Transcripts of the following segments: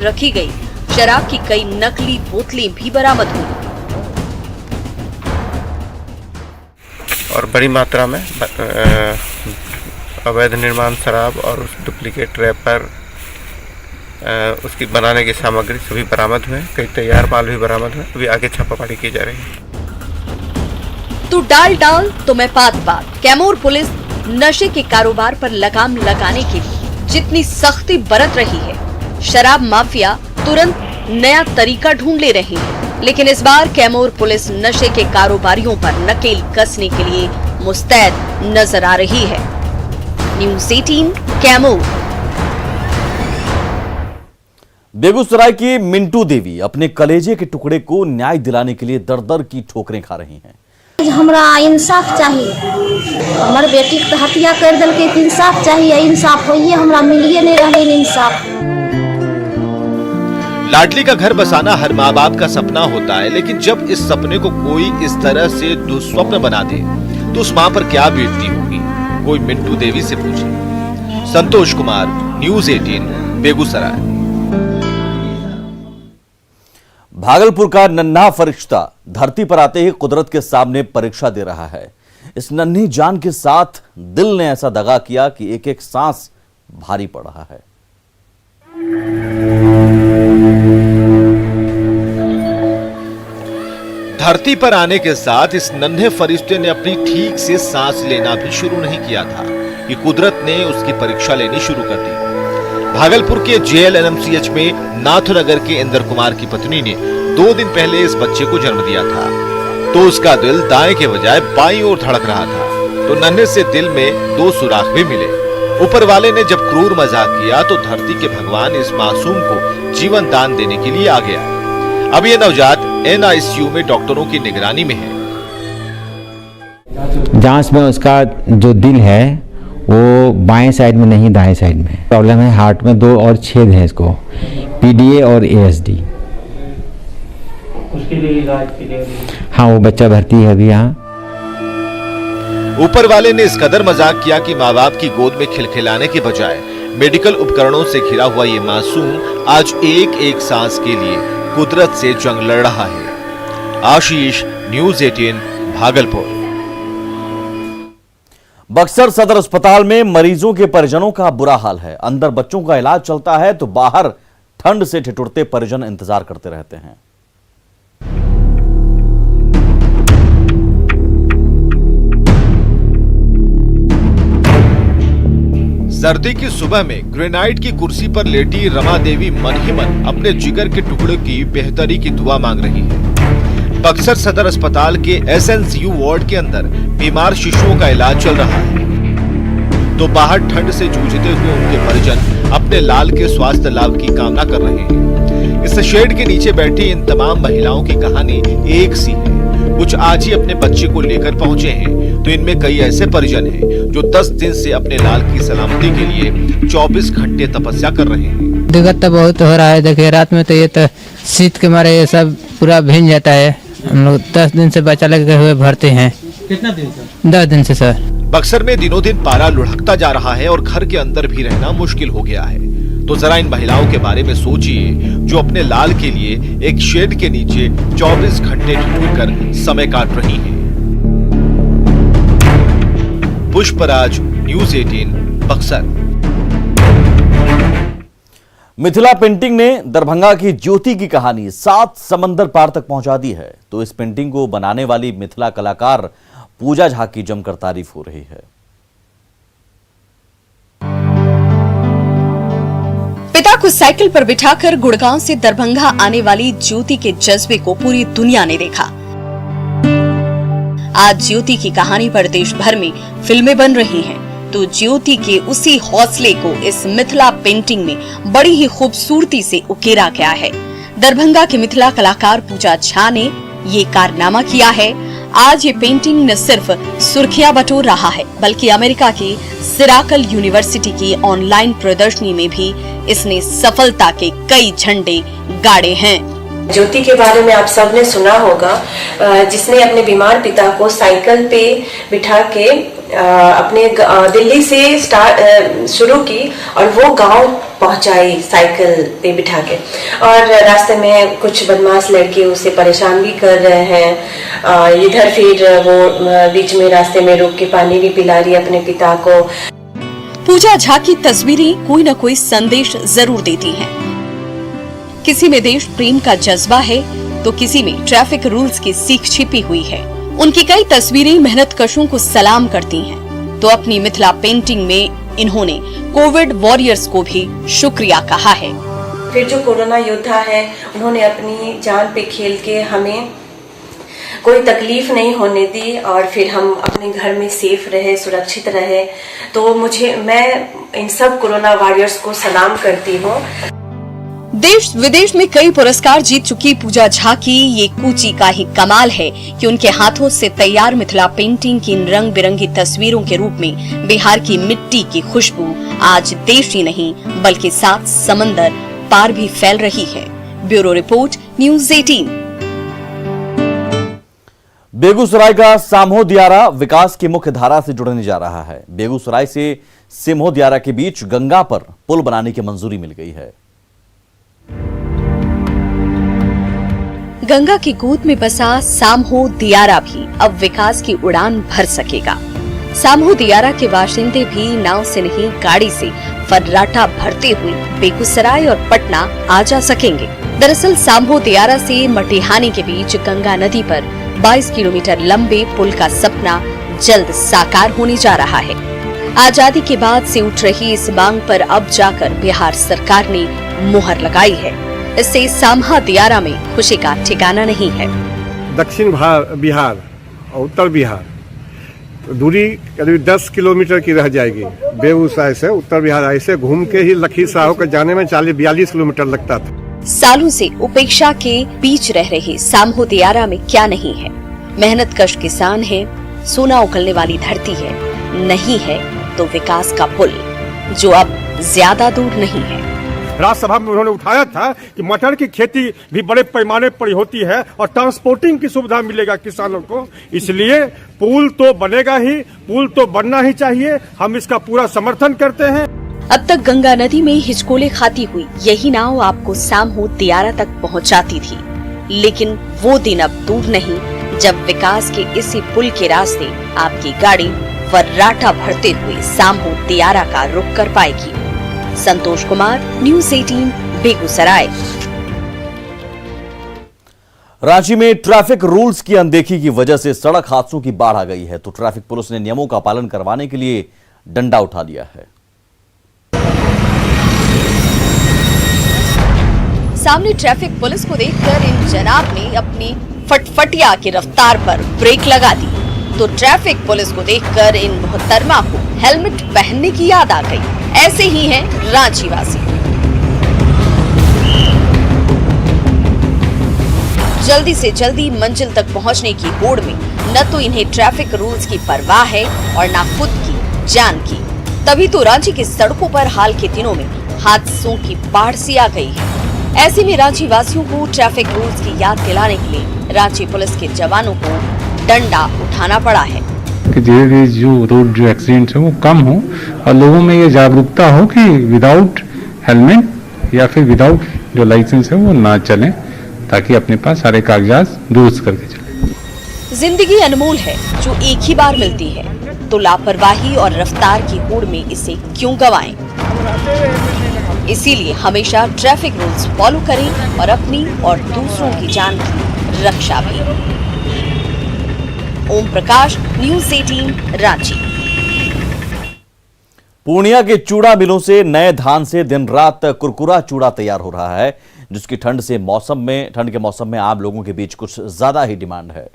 रखी गई शराब की कई नकली बोतलें भी बरामद हुई और बड़ी मात्रा में अवैध निर्माण शराब और उस डुप्लीकेट रैपर उसकी बनाने की सामग्री सभी बरामद हुए। कई तैयार माल भी बरामद हुए। अभी आगे छापामारी की जा रही है। तू डाल डाल तो मैं पात पात। कैमूर पुलिस नशे के कारोबार पर लगाम लगाने के लिए जितनी सख्ती बरत रही है, शराब माफिया तुरंत नया तरीका ढूंढ ले रहे हैं। लेकिन इस बार कैमूर पुलिस नशे के कारोबारियों पर नकेल कसने के लिए मुस्तैद नजर आ रही है। न्यूज़ 18 कैमूर। बेगूसराय की मिंटू देवी अपने कलेजे के टुकड़े को न्याय दिलाने के लिए दर दर की ठोकरें खा रही हैं। हमरा इंसाफ चाहिए। हमारे बेटी के हत्या कर दल के इंसाफ चाहिए। इंसाफ होइए, हमरा मिलिए नहीं रहे इंसाफ। लाडली का घर बसाना हर माँ बाप का सपना होता है, लेकिन जब इस सपने को कोई इस तरह से दुस्वप्न बना दे तो उस माँ पर क्या बीतती होगी, कोई मिंटू देवी से पूछे। संतोष कुमार, न्यूज़ 18 बेगूसराय। भागलपुर का नन्हा फरिश्ता धरती पर आते ही कुदरत के सामने परीक्षा दे रहा है। इस नन्ही जान के साथ दिल ने ऐसा दगा किया कि एक एक सांस भारी पड़ रहा है। धरती पर आने के साथ इस नन्हे फरिश्ते ने अपनी ठीक से सांस लेना भी शुरू नहीं किया था कि कुदरत ने उसकी परीक्षा लेनी शुरू कर दी। भागलपुर के JLNMCH में नाथनगर के इंदर कुमार की पत्नी ने 2 दिन पहले इस बच्चे को जन्म दिया था, तो उसका दिल दाएं के बजाय बाईं ओर धड़क रहा था। तो नन्हे से दिल में 2 सुराख भी मिले। ऊपर वाले ने जब क्रूर मजाक किया तो धरती के भगवान इस मासूम को जीवन दान देने के लिए आ गया। अब ये नवजात NICU में डॉक्टरों की निगरानी में है। जांच में उसका जो दिल है वो बाएं साइड में नहीं, दाएं साइड में प्रॉब्लम है। हार्ट में 2 और छेद है इसको, PDA और ASD। उसके लिए इलाज के लिए हाँ, वो बच्चा भर्ती है अभी यहाँ। ऊपर वाले ने इस कदर मजाक किया कि माँ बाप की गोद में खिलखिलाने के बजाय मेडिकल उपकरणों से घिरा हुआ ये मासूम आज एक एक सांस के लिए कुदरत से जंग लड़ रहा है। आशीष, न्यूज़ 18 भागलपुर। बक्सर सदर अस्पताल में मरीजों के परिजनों का बुरा हाल है। अंदर बच्चों का इलाज चलता है तो बाहर ठंड से ठिठुरते परिजन इंतजार करते रहते हैं। सर्दी की सुबह में ग्रेनाइट की कुर्सी पर लेटी रमा देवी मन ही मन अपने जिगर के टुकड़े की बेहतरी की दुआ मांग रही है। बक्सर सदर अस्पताल के SNCU वार्ड के अंदर बीमार शिशुओं का इलाज चल रहा है, तो बाहर ठंड से जूझते हुए उनके परिजन अपने लाल के स्वास्थ्य लाभ की कामना कर रहे हैं। इस शेड के नीचे बैठी इन तमाम महिलाओं की कहानी एक सी है। कुछ आज ही अपने बच्चे को लेकर पहुंचे हैं, तो इनमें कई ऐसे परिजन हैं जो 10 दिन से अपने लाल की सलामती के लिए 24 घंटे तपस्या कर रहे हैं। दिक्कत तो बहुत हो रहा है। देखिए रात में तो ये तो शीत के मारे ये सब पूरा भींग जाता है। हम लोग 10 दिन से बच्चा लगे हुए भरते हैं। कितना दिन से? 10 दिन से सर। बक्सर में दिनों दिन पारा लुढ़कता जा रहा है और घर के अंदर भी रहना मुश्किल हो गया है। तो जरा इन महिलाओं के बारे में सोचिए जो अपने लाल के लिए एक शेड के नीचे 24 घंटे ठिठुरकर समय काट रही हैं। पुष्पराज, न्यूज़ 18 बक्सर। मिथिला पेंटिंग ने दरभंगा की ज्योति की कहानी 7 समंदर पार तक पहुंचा दी है। तो इस पेंटिंग को बनाने वाली मिथिला कलाकार पूजा झा की जमकर तारीफ हो रही है। पिता को साइकिल पर बिठाकर गुड़गांव से दरभंगा आने वाली ज्योति के जज्बे को पूरी दुनिया ने देखा। आज ज्योति की कहानी पर देश भर में फिल्में बन रही हैं, तो ज्योति के उसी हौसले को इस मिथिला पेंटिंग में बड़ी ही खूबसूरती से उकेरा गया है। दरभंगा के मिथिला कलाकार पूजा झा ने ये कारनामा किया है। आज ये पेंटिंग न सिर्फ सुर्खियां बटोर रहा है, बल्कि अमेरिका की सिराकल यूनिवर्सिटी की ऑनलाइन प्रदर्शनी में भी इसने सफलता के कई झंडे गाड़े हैं। ज्योति के बारे में आप सबने सुना होगा, जिसने अपने बीमार पिता को साइकिल पे बिठा के अपने दिल्ली से शुरू की और वो गांव पहुंचाई साइकिल पे बिठा के। और रास्ते में कुछ बदमाश लड़के उसे परेशान भी कर रहे हैं। इधर फिर वो बीच में रास्ते में रोक के पानी भी पिला रही है अपने पिता को। पूजा झा की तस्वीरें कोई न कोई संदेश जरूर देती हैं। किसी में देश प्रेम का जज्बा है तो किसी में ट्रैफिक रूल्स की सीख छिपी हुई है। उनकी कई तस्वीरें मेहनतकशों को सलाम करती हैं, तो अपनी मिथिला पेंटिंग में इन्होंने कोविड वॉरियर्स को भी शुक्रिया कहा है। फिर जो कोरोना योद्धा है उन्होंने अपनी जान पे खेल के हमें कोई तकलीफ नहीं होने दी और फिर हम अपने घर में सेफ रहे, सुरक्षित रहे। तो मैं इन सब कोरोना वॉरियर्स को सलाम करती हूँ। देश विदेश में कई पुरस्कार जीत चुकी पूजा झा की ये कूची का ही कमाल है कि उनके हाथों से तैयार मिथिला पेंटिंग की इन रंग बिरंगी तस्वीरों के रूप में बिहार की मिट्टी की खुशबू आज देश ही नहीं बल्कि 7 समंदर पार भी फैल रही है। Bureau report, news 18। बेगूसराय का सामहो दियारा विकास की मुख्य धारा से जुड़ने जा रहा है। बेगूसराय से सिमहो दियारा के बीच गंगा पर पुल बनाने की मंजूरी मिल गई है। गंगा की गोद में बसा सामहो दियारा भी अब विकास की उड़ान भर सकेगा। सामहो दियारा के बाशिंदे भी नाव से नहीं गाड़ी से फर्राटा भरते हुए बेगूसराय और पटना आ जा सकेंगे। दरअसल सामहो दियारा से मटिहानी के बीच गंगा नदी पर 22 किलोमीटर लंबे पुल का सपना जल्द साकार होने जा रहा है। आजादी के बाद से उठ रही इस मांग पर अब जाकर बिहार सरकार ने मुहर लगाई है। इससे सामहा दियारा में खुशी का ठिकाना नहीं है। दक्षिण बिहार और उत्तर बिहार दूरी करीब 10 किलोमीटर की रह जाएगी। बेगूसराय से उत्तर बिहार ऐसे घूम के ही लखीसराय होकर जाने में 40-42 किलोमीटर लगता था। सालों से उपेक्षा के बीच रह रहे सामहो दियारा में क्या नहीं है। मेहनतकश किसान है, सोना उगलने वाली धरती है, नहीं है तो विकास का पुल जो अब ज्यादा दूर नहीं है। राज्यसभा में उन्होंने उठाया था कि मटर की खेती भी बड़े पैमाने पर होती है और ट्रांसपोर्टिंग की सुविधा मिलेगा किसानों को, इसलिए पुल तो बनेगा ही, पुल तो बनना ही चाहिए। हम इसका पूरा समर्थन करते हैं। अब तक गंगा नदी में हिचकोले खाती हुई यही नाव आपको सामहो दियारा तक पहुंचाती थी, लेकिन वो दिन अब दूर नहीं जब विकास के इसी पुल के रास्ते आपकी गाड़ी फर्राटा भरते हुए सामहो दियारा का रुख कर पाएगी। संतोष कुमार, न्यूज़ 18, बेगूसराय। रांची में ट्रैफिक रूल्स की अनदेखी की वजह से सड़क हादसों की बाढ़ आ गई है, तो ट्रैफिक पुलिस ने नियमों का पालन करवाने के लिए डंडा उठा लिया है। सामने ट्रैफिक पुलिस को देखकर इन जनाब ने अपनी फटफटिया की रफ्तार पर ब्रेक लगा दी, तो ट्रैफिक पुलिस को देखकर इन मोहतरमा को हेलमेट पहनने की याद आ गई। ऐसे ही हैं रांची वासी। जल्दी से जल्दी मंजिल तक पहुंचने की होड़ में न तो इन्हें ट्रैफिक रूल्स की परवाह है और न खुद की जान की। तभी तो रांची की सड़कों पर हाल के दिनों में हादसों की बाढ़ सी आ गई है। ऐसे में रांची वासियों को ट्रैफिक रूल्स की याद दिलाने के लिए रांची पुलिस के जवानों को डंडा उठाना पड़ा है कि धीरे धीरे जो रोड जो एक्सीडेंट है वो कम हो और लोगों में ये जागरूकता हो कि विदाउट हेलमेट या फिर विदाउट जो लाइसेंस है वो ना चलें, ताकि अपने पास सारे कागजात दुरुस्त करके चलें। जिंदगी अनमोल है जो एक ही बार मिलती है, तो लापरवाही और रफ्तार की होड़ में इसे क्यों गंवाएं? इसीलिए हमेशा ट्रैफिक रूल्स फॉलो करें और अपनी और दूसरों की जान की रक्षा भी। ओम प्रकाश, न्यूज़ 18, रांची। पूर्णिया के चूड़ा मिलों से नए धान से दिन रात कुरकुरा चूड़ा तैयार हो रहा है, जिसकी ठंड के मौसम में आम लोगों के बीच कुछ ज्यादा ही डिमांड है।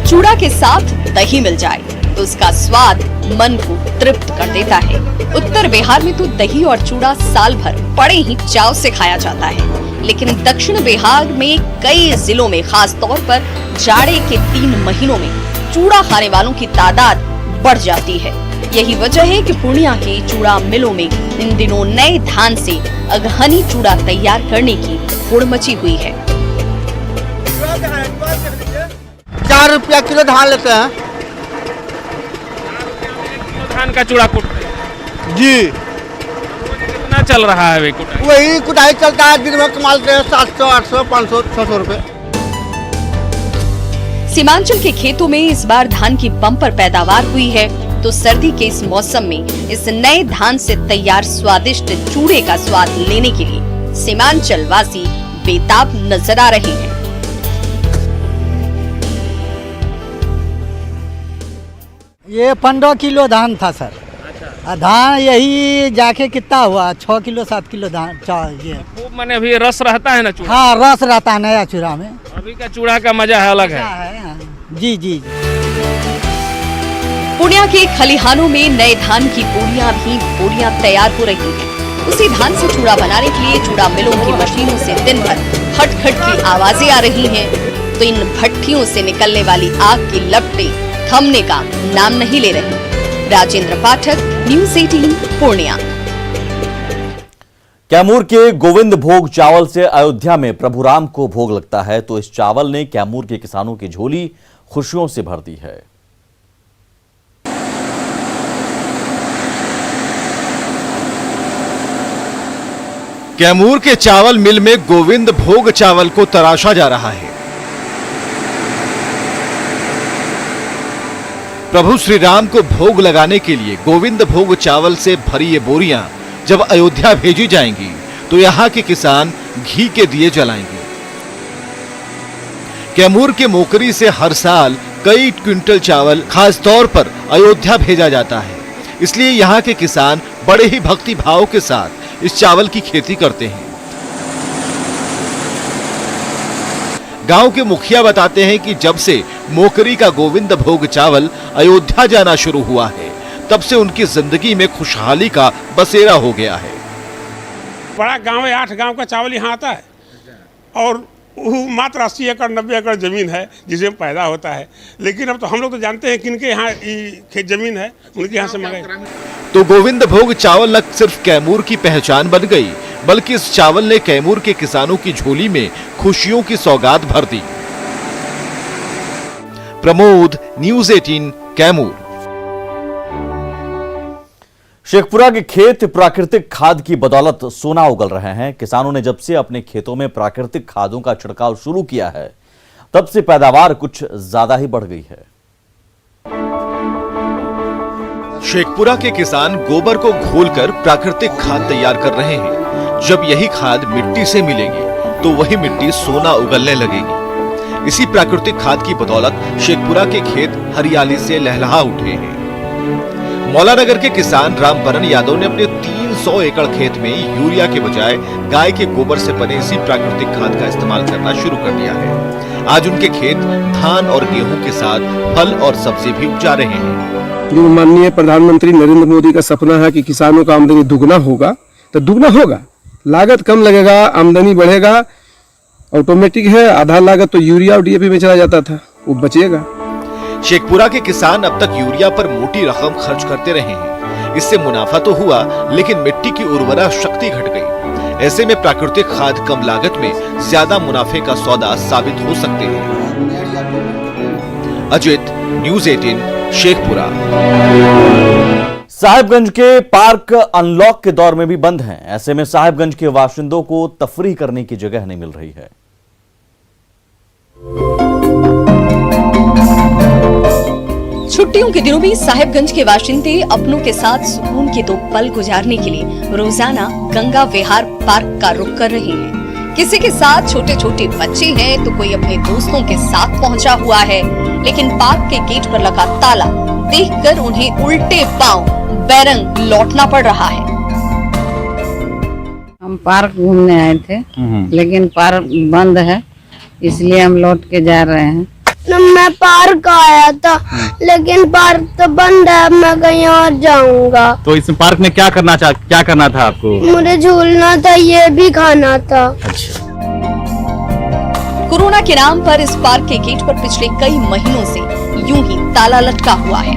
चूड़ा के साथ दही मिल जाए तो उसका स्वाद मन को तृप्त कर देता है। उत्तर बिहार में तो दही और चूड़ा साल भर बड़े ही चाव से खाया जाता है, लेकिन दक्षिण बिहार में कई जिलों में खास तौर पर जाड़े के 3 महीनों में चूड़ा खाने वालों की तादाद बढ़ जाती है। यही वजह है कि पूर्णिया के चूड़ा मिलों में इन दिनों नए धान से अगहनी चूड़ा तैयार करने की होड़ मची हुई है। 4 रुपया किलो धान लेते हैं, धान का चूड़ा कूट रहे हैं? जी कितना चल रहा है अभी कुटाई? वही कुटाई चलता है, दिन भर कमाते हैं 700 800 500 600 रुपए। सीमांचल के खेतों में इस बार धान की बम्पर पैदावार हुई है, तो सर्दी के इस मौसम में इस नए धान से तैयार स्वादिष्ट चूड़े का स्वाद लेने के लिए सीमांचल वासी बेताब नजर आ रहे हैं। ये 15 किलो धान था सर। अच्छा। धान यही जाके कितना हुआ, 6 किलो 7 किलो धान ये खूब माने अभी रस रहता है ना चूड़ा? हाँ रस रहता है नया चूड़ा में। अभी का चूड़ा का मजा है अलग है। जी जी। पूर्णिया के खलिहानों में नए धान की बोरियां तैयार हो रही हैं। उसी धान से चूड़ा बनाने के लिए चूड़ा मिलों की मशीनों से दिन भर खट खट की आवाजें आ रही हैं, तो इन भट्टियों से निकलने वाली आग की लपटें थमने का नाम नहीं ले रही। राजेंद्र पाठक, न्यूज़ 18 पूर्णिया। कैमूर के गोविंद भोग चावल से अयोध्या में प्रभु राम को भोग लगता है, तो इस चावल ने कैमूर के किसानों की झोली खुशियों से भर दी है। कैमूर के चावल मिल में गोविंद भोग चावल को तराशा जा रहा है। प्रभु श्री राम को भोग लगाने के लिए गोविंद भोग चावल से भरी ये बोरियां जब अयोध्या भेजी जाएंगी तो यहां के किसान घी के दिए जलाएंगे। कैमूर के मोकरी से हर साल कई क्विंटल चावल खास तौर पर अयोध्या भेजा जाता है, इसलिए यहां के किसान बड़े ही भक्ति भाव के साथ इस चावल की खेती करते हैं। गांव के मुखिया बताते हैं कि जब से मोकरी का गोविंद भोग चावल अयोध्या जाना शुरू हुआ है, तब से उनकी जिंदगी में खुशहाली का बसेरा हो गया है। बड़ा गांव है, 8 गांव का चावल यहाँ आता है और मात्र 80 एकड़ 90 एकड़ जमीन है जिसमें पैदा होता है। लेकिन अब तो हम लोग तो जानते हैं किनके यहाँ खेत जमीन है, उनके यहाँ से मंगाए। तो गोविंद भोग चावल न सिर्फ कैमूर की पहचान बन गई, बल्कि इस चावल ने कैमूर के किसानों की झोली में खुशियों की सौगात भर दी। प्रमोद, न्यूज़ 18 कैमूर। शेखपुरा के खेत प्राकृतिक खाद की बदौलत सोना उगल रहे हैं। किसानों ने जब से अपने खेतों में प्राकृतिक खादों का छिड़काव शुरू किया है, तब से पैदावार कुछ ज्यादा ही बढ़ गई है। शेखपुरा के किसान गोबर को घोलकर प्राकृतिक खाद तैयार कर रहे हैं। जब यही खाद मिट्टी से मिलेगी तो वही मिट्टी सोना उगलने लगेगी। इसी प्राकृतिक खाद की बदौलत शेखपुरा के खेत हरियाली से लहलहा उठे हैं। मौलानगर के किसान रामबरन यादव ने अपने 300 एकड़ खेत में यूरिया के बजाय गाय के गोबर से बने इसी प्राकृतिक खाद का इस्तेमाल करना शुरू कर दिया है। आज उनके खेत धान और गेहूं के साथ फल और सब्जी भी उपजा रहे हैं। जो माननीय प्रधानमंत्री नरेंद्र मोदी का सपना है कि किसानों का आमदनी दुगना होगा, तो दुगना होगा, लागत कम लगेगा, आमदनी बढ़ेगा, ऑटोमेटिक है। आधा लागत तो यूरिया और डीएपी में चला जाता था, वो बचेगा। शेखपुरा के किसान अब तक यूरिया पर मोटी रकम खर्च करते रहे हैं। इससे मुनाफा तो हुआ, लेकिन मिट्टी की उर्वरा शक्ति घट गई। ऐसे में प्राकृतिक खाद कम लागत में ज्यादा मुनाफे का सौदा साबित हो सकते हैं। अजित, न्यूज़ 18 शेखपुरा। साहिबगंज के पार्क अनलॉक के दौर में भी बंद हैं। ऐसे में साहिबगंज के बाशिंदों को तफरीह करने की जगह नहीं मिल रही है। छुट्टियों के दिनों में साहिबगंज के बाशिंदे अपनों के साथ सुकून के 2 पल गुजारने के लिए रोजाना गंगा विहार पार्क का रुख कर रहे हैं। किसी के साथ छोटे छोटे बच्चे हैं, तो कोई अपने दोस्तों के साथ पहुंचा हुआ है। लेकिन पार्क के गेट पर लगा ताला देखकर उन्हें उल्टे पांव बैरंग लौटना पड़ रहा है। हम पार्क घूमने आए थे, लेकिन पार्क बंद है, इसलिए हम लौट के जा रहे हैं। मैं पार्क आया था, लेकिन पार्क तो बंद है, मैं कहीं और जाऊंगा। तो इस पार्क में क्या करना था आपको? मुझे झूलना था, ये भी खाना था। अच्छा। कोरोना के नाम पर इस पार्क के गेट पर पिछले कई महीनों से यूं ही ताला लटका हुआ है।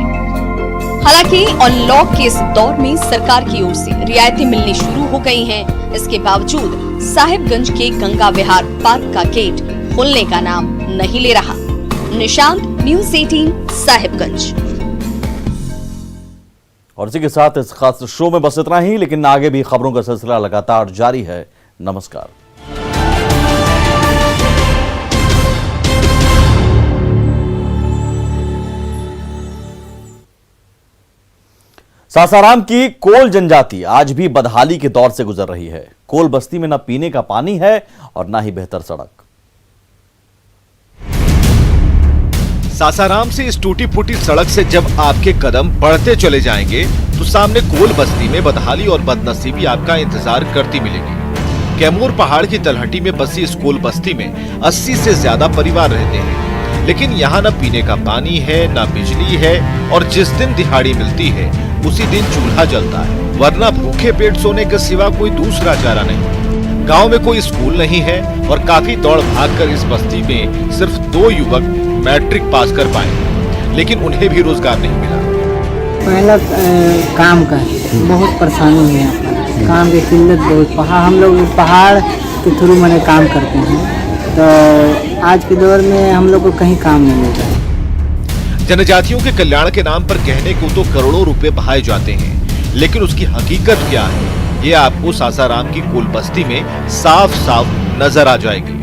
हालांकि अनलॉक के इस दौर में सरकार की ओर से रियायतें मिलनी शुरू हो गई हैं। इसके बावजूद साहिबगंज के गंगा विहार पार्क का गेट खुलने का नाम नहीं ले रहा। निशांत, न्यूज़ 18 साहिबगंज। और इसी के साथ इस खास शो में बस इतना ही, लेकिन आगे भी खबरों का सिलसिला लगातार जारी है। नमस्कार। सासाराम की कोल जनजाति आज भी बदहाली के दौर से गुजर रही है। कोल बस्ती में न पीने का पानी है और न ही बेहतर सड़क। सासाराम से इस टूटी फूटी सड़क से जब आपके कदम बढ़ते चले जाएंगे तो सामने कोल बस्ती में बदहाली और बदनसीबी आपका इंतजार करती मिलेगी। कैमूर पहाड़ की तलहटी में बसी इस कोल बस्ती में 80 से ज्यादा परिवार रहते हैं, लेकिन यहाँ न पीने का पानी है, न बिजली है, और जिस दिन दिहाड़ी मिलती है उसी दिन चूल्हा जलता है, वरना भूखे पेट सोने के सिवा कोई दूसरा चारा नहीं। गांव में कोई स्कूल नहीं है और काफी दौड़ भाग कर इस बस्ती में सिर्फ 2 युवक मैट्रिक पास कर पाए, लेकिन उन्हें भी रोजगार नहीं मिला। पहला काम का बहुत परेशानी है यहाँ पर, काम की किल्लत बहुत। हम लोग पहाड़ के थ्रू मैंने काम करते हैं, तो आज के दौर में हम लोग को कहीं काम नहीं मिलता है। जनजातियों के कल्याण के नाम पर कहने को तो करोड़ों रुपए बहाए जाते हैं, लेकिन उसकी हकीकत क्या है ये आपको सासाराम की कोल बस्ती में साफ साफ नजर आ जाएगी।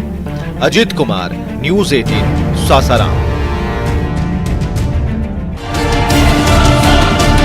अजित कुमार, न्यूज़ 18, सासाराम।